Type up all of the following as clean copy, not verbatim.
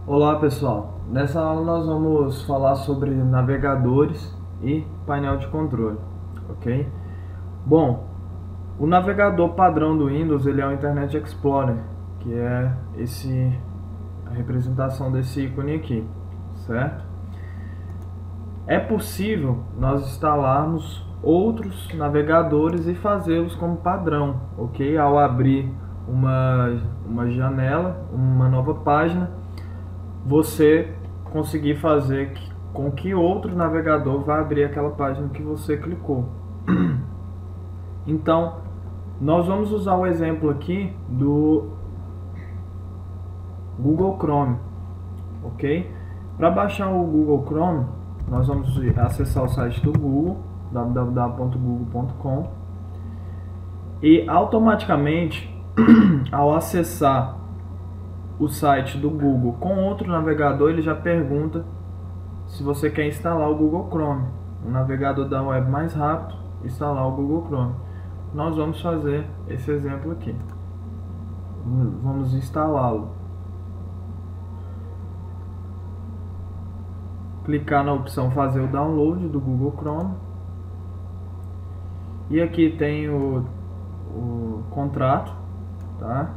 Olá pessoal, nessa aula nós vamos falar sobre navegadores e painel de controle, ok? Bom, o navegador padrão do Windows ele é o Internet Explorer, que é a representação desse ícone aqui, certo? É possível nós instalarmos outros navegadores e fazê-los como padrão, ok? Ao abrir uma janela, uma nova página, você conseguir fazer com que outro navegador vá abrir aquela página que você clicou. Então, nós vamos usar o exemplo aqui do Google Chrome, ok? Para baixar o Google Chrome, nós vamos acessar o site do Google, www.google.com, e automaticamente, ao acessar o site do Google com outro navegador, ele já pergunta se você quer instalar o Google Chrome, o navegador da web mais rápido, instalar o Google Chrome. Nós vamos fazer esse exemplo aqui. Vamos instalá-lo. Clicar na opção fazer o download do Google Chrome. E aqui tem o contrato, tá?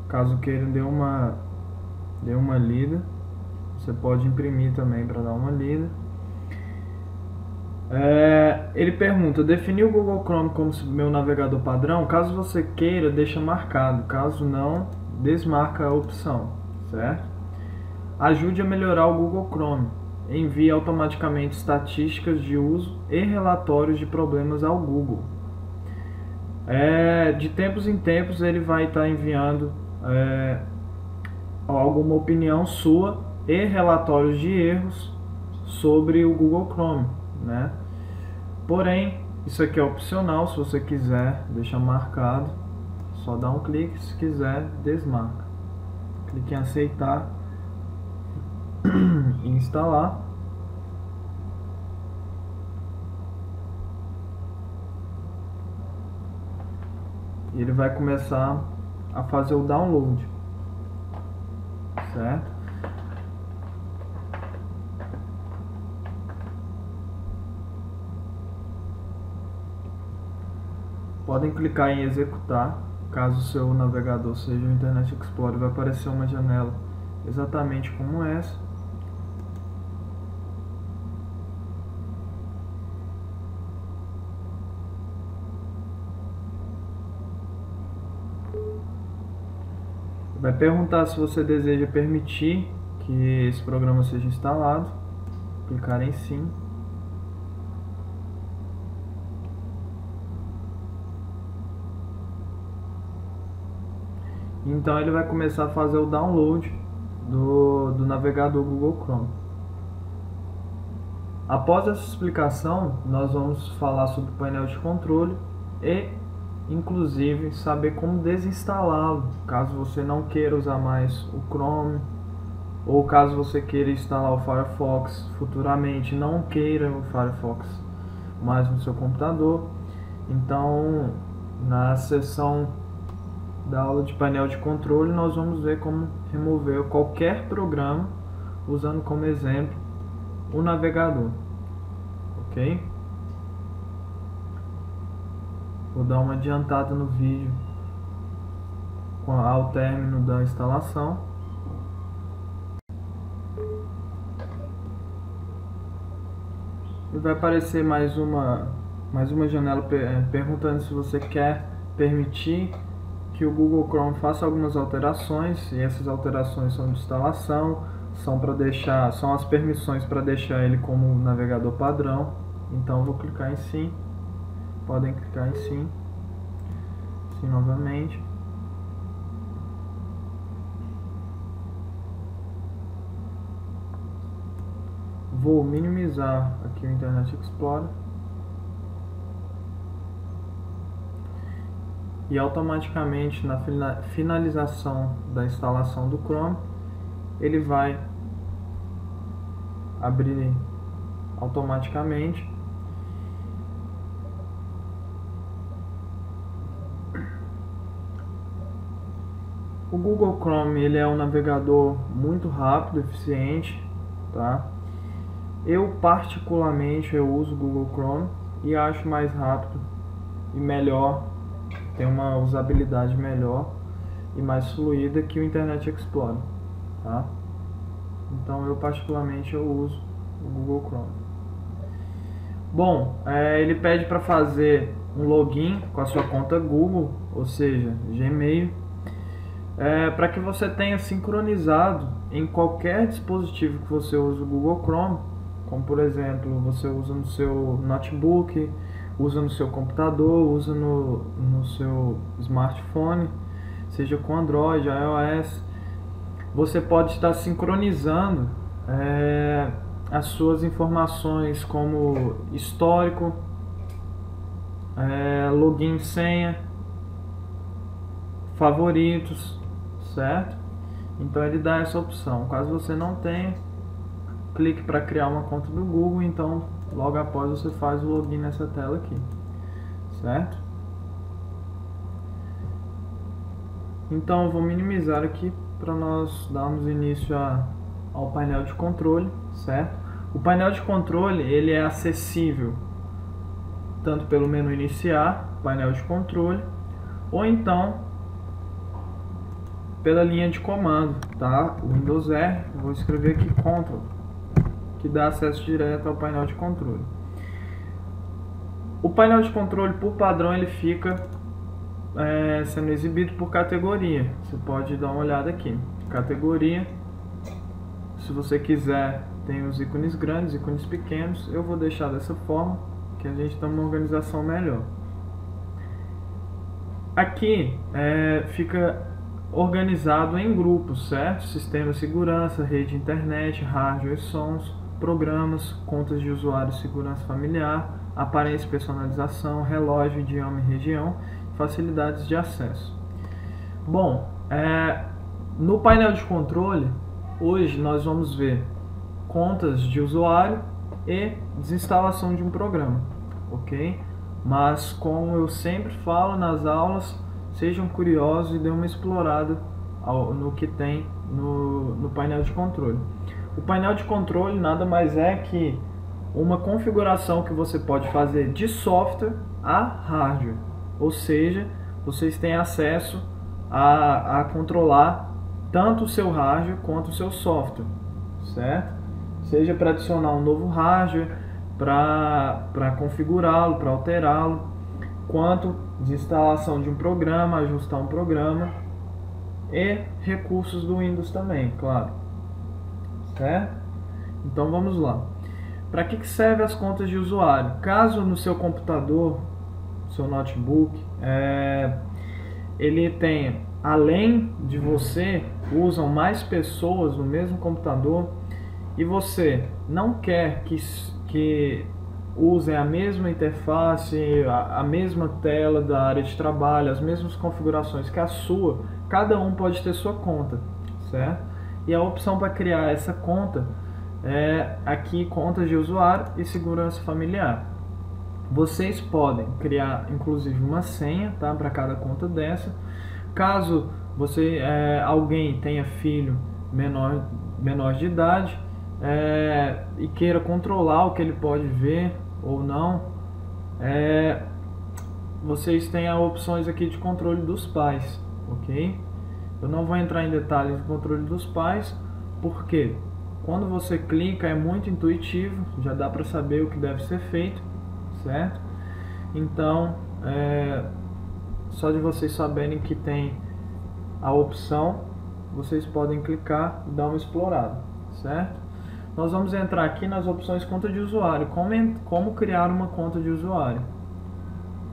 Caso queira dê uma lida, você pode imprimir também para dar uma lida. Ele pergunta, definir o Google Chrome como meu navegador padrão? Caso você queira, deixa marcado. Caso não, desmarca a opção, certo? Ajude a melhorar o Google Chrome. Envie automaticamente estatísticas de uso e relatórios de problemas ao Google. De tempos em tempos ele vai estar enviando alguma opinião sua e relatórios de erros sobre o Google Chrome, né? Porém, isso aqui é opcional. Se você quiser deixar marcado, só dá um clique. Se quiser, desmarca. Clique em aceitar e instalar. E ele vai começar a fazer o download, certo? Podem clicar em executar. Caso o seu navegador seja o Internet Explorer, vai aparecer uma janela exatamente como essa. Vai perguntar se você deseja permitir que esse programa seja instalado. Clicar em sim. Então ele vai começar a fazer o download do navegador Google Chrome. Após essa explicação, nós vamos falar sobre o painel de controle e, inclusive, saber como desinstalá-lo, caso você não queira usar mais o Chrome, ou caso você queira instalar o Firefox futuramente, não queira o Firefox mais no seu computador. Então, na seção da aula de painel de controle, nós vamos ver como remover qualquer programa, usando como exemplo o navegador, ok? Vou dar uma adiantada no vídeo ao término da instalação. E vai aparecer mais uma janela perguntando se você quer permitir que o Google Chrome faça algumas alterações, e essas alterações são de instalação, são as permissões para deixar ele como navegador padrão. Então eu vou clicar em sim. Podem clicar em sim novamente. Vou minimizar aqui o Internet Explorer. E automaticamente, na finalização da instalação do Chrome, ele vai abrir automaticamente. O Google Chrome ele é um navegador muito rápido, eficiente, tá? Eu particularmente uso o Google Chrome e acho mais rápido e melhor, tem uma usabilidade melhor e mais fluida que o Internet Explorer, tá? Então eu particularmente uso o Google Chrome. Bom, ele pede para fazer um login com a sua conta Google, ou seja, Gmail, para que você tenha sincronizado em qualquer dispositivo que você use o Google Chrome, como por exemplo, você usa no seu notebook, usa no seu computador, usa no seu smartphone, seja com Android, iOS, você pode estar sincronizando as suas informações como histórico, login, senha, favoritos, certo? Então ele dá essa opção. Caso você não tenha, clique para criar uma conta do Google, então logo após você faz o login nessa tela aqui, certo? Então eu vou minimizar aqui para nós darmos início ao painel de controle, certo? O painel de controle ele é acessível tanto pelo menu iniciar, painel de controle, ou então pela linha de comando, tá? O Windows R, eu vou escrever aqui Ctrl, que dá acesso direto ao painel de controle. O painel de controle, por padrão, ele fica sendo exibido por categoria. Você pode dar uma olhada aqui. Categoria. Se você quiser, tem os ícones grandes, ícones pequenos. Eu vou deixar dessa forma, que a gente tem uma organização melhor. Aqui fica organizado em grupos, certo? Sistema, segurança, rede, internet, hardware, sons, programas, contas de usuário, segurança familiar, aparência, personalização, relógio, idioma e região, facilidades de acesso. Bom, no painel de controle, hoje nós vamos ver contas de usuário e desinstalação de um programa, ok? Mas como eu sempre falo nas aulas, sejam curiosos e dêem uma explorada no que tem no painel de controle. O painel de controle nada mais é que uma configuração que você pode fazer de software a hardware, ou seja, vocês têm acesso a controlar tanto o seu hardware quanto o seu software, certo? Seja para adicionar um novo hardware, para configurá-lo, para alterá-lo, quanto de instalação de um programa, ajustar um programa e recursos do Windows também, claro, certo? Então vamos lá. Para que serve as contas de usuário? Caso no seu computador, seu notebook, ele tenha, além de você, usam mais pessoas no mesmo computador e você não quer que usem a mesma interface, a mesma tela da área de trabalho, as mesmas configurações que a sua, cada um pode ter sua conta, certo? E a opção para criar essa conta é aqui contas de usuário e segurança familiar. Vocês podem criar inclusive uma senha, tá, para cada conta dessa. Caso alguém tenha filho menor de idade e queira controlar o que ele pode ver ou não, vocês têm as opções aqui de controle dos pais, ok? Eu não vou entrar em detalhes do controle dos pais, porque quando você clica é muito intuitivo, já dá para saber o que deve ser feito, certo? Então, só de vocês saberem que tem a opção, vocês podem clicar e dar uma explorada, certo? Nós vamos entrar aqui nas opções conta de usuário, como criar uma conta de usuário.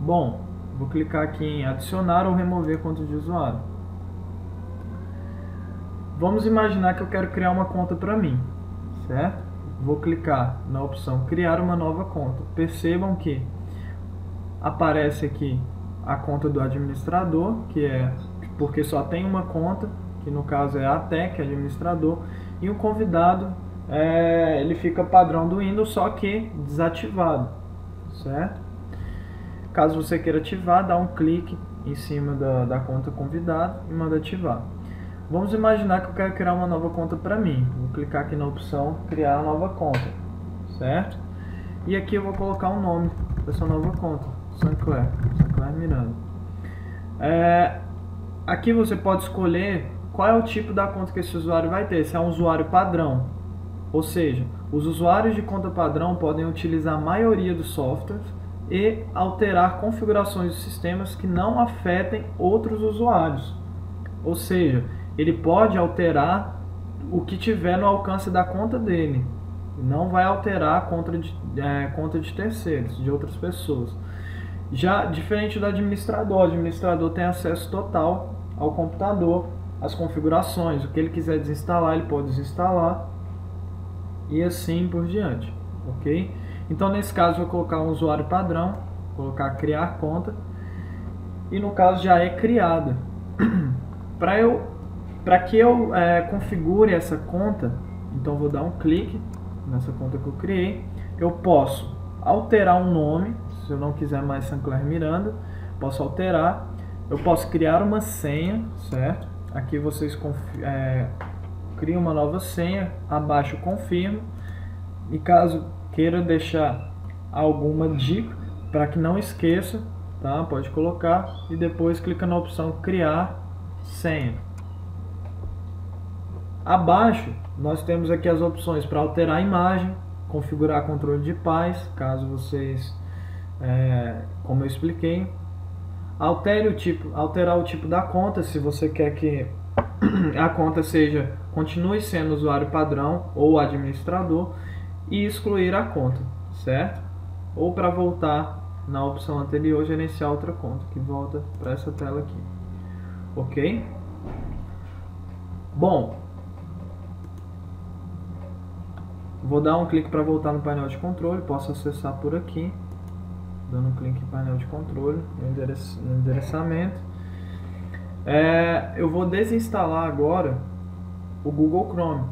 Bom, vou clicar aqui em adicionar ou remover conta de usuário. Vamos imaginar que eu quero criar uma conta para mim, certo? Vou clicar na opção criar uma nova conta. Percebam que aparece aqui a conta do administrador, que é porque só tem uma conta, que no caso é a Tech, administrador, e o convidado ele fica padrão do Windows, só que desativado, certo? Caso você queira ativar, dá um clique em cima da conta convidado e manda ativar. Vamos imaginar que eu quero criar uma nova conta para mim. Vou clicar aqui na opção criar nova conta, certo? E aqui eu vou colocar um nome dessa nova conta, Sancler Miranda. Aqui você pode escolher qual é o tipo da conta que esse usuário vai ter, se é um usuário padrão. Ou seja, os usuários de conta padrão podem utilizar a maioria dos softwares e alterar configurações de sistemas que não afetem outros usuários. Ou seja, ele pode alterar o que tiver no alcance da conta dele. Não vai alterar a conta de terceiros, de outras pessoas. Já diferente do administrador, o administrador tem acesso total ao computador, às configurações. O que ele quiser desinstalar, ele pode desinstalar. E assim por diante, ok? Então nesse caso eu vou colocar um usuário padrão, colocar criar conta, e no caso já é criada. Para que eu configure essa conta, então eu vou dar um clique nessa conta que eu criei. Eu posso alterar um nome, se eu não quiser mais Sancler Miranda, posso alterar. Eu posso criar uma senha, certo? Aqui vocês criam uma nova senha, abaixo confirmo, e caso queira deixar alguma dica para que não esqueça, tá? Pode colocar e depois clica na opção criar senha. Abaixo nós temos aqui as opções para alterar a imagem, configurar controle de paz, caso vocês, como eu expliquei, alterar o tipo da conta, se você quer que a conta continue sendo usuário padrão ou administrador, e excluir a conta, certo? Ou para voltar na opção anterior, gerenciar outra conta, que volta para essa tela aqui, ok? Bom, vou dar um clique para voltar no painel de controle, posso acessar por aqui, dando um clique em painel de controle, no endereçamento. Eu vou desinstalar agora o Google Chrome.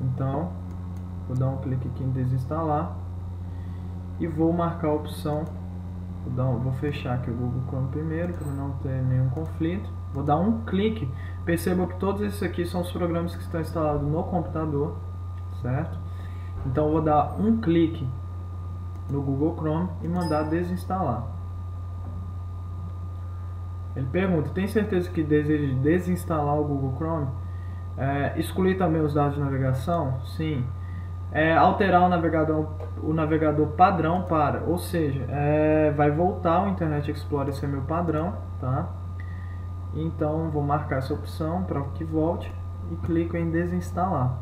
Então, vou dar um clique aqui em desinstalar e vou marcar a opção. Vou fechar aqui o Google Chrome primeiro para não ter nenhum conflito. Vou dar um clique. Perceba que todos esses aqui são os programas que estão instalados no computador, certo? Então, vou dar um clique no Google Chrome e mandar desinstalar. Ele pergunta, tem certeza que deseja desinstalar o Google Chrome? Excluir também os dados de navegação? Sim. Alterar o navegador padrão para, ou seja, vai voltar o Internet Explorer ser meu padrão, tá? Então vou marcar essa opção para que volte e clico em desinstalar.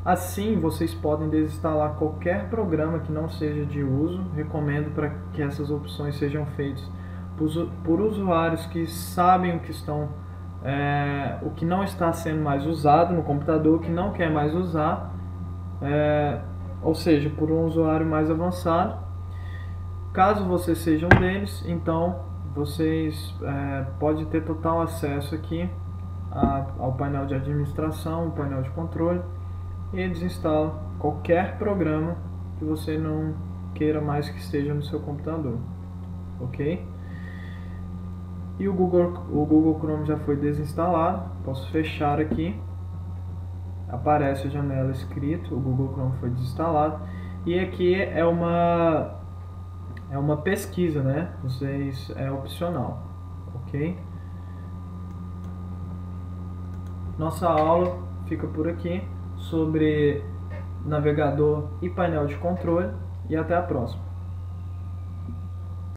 Assim vocês podem desinstalar qualquer programa que não seja de uso. Recomendo para que essas opções sejam feitas por usuários que sabem o que não está sendo mais usado no computador, que não quer mais usar, ou seja, por um usuário mais avançado. Caso você seja um deles, então vocês podem ter total acesso aqui ao painel de administração, o painel de controle, e desinstala qualquer programa que você não queira mais que esteja no seu computador, ok? E o Google Chrome já foi desinstalado, posso fechar aqui, aparece a janela escrito, o Google Chrome foi desinstalado, e aqui é uma pesquisa, né? É opcional, ok? Nossa aula fica por aqui sobre navegador e painel de controle, e até a próxima.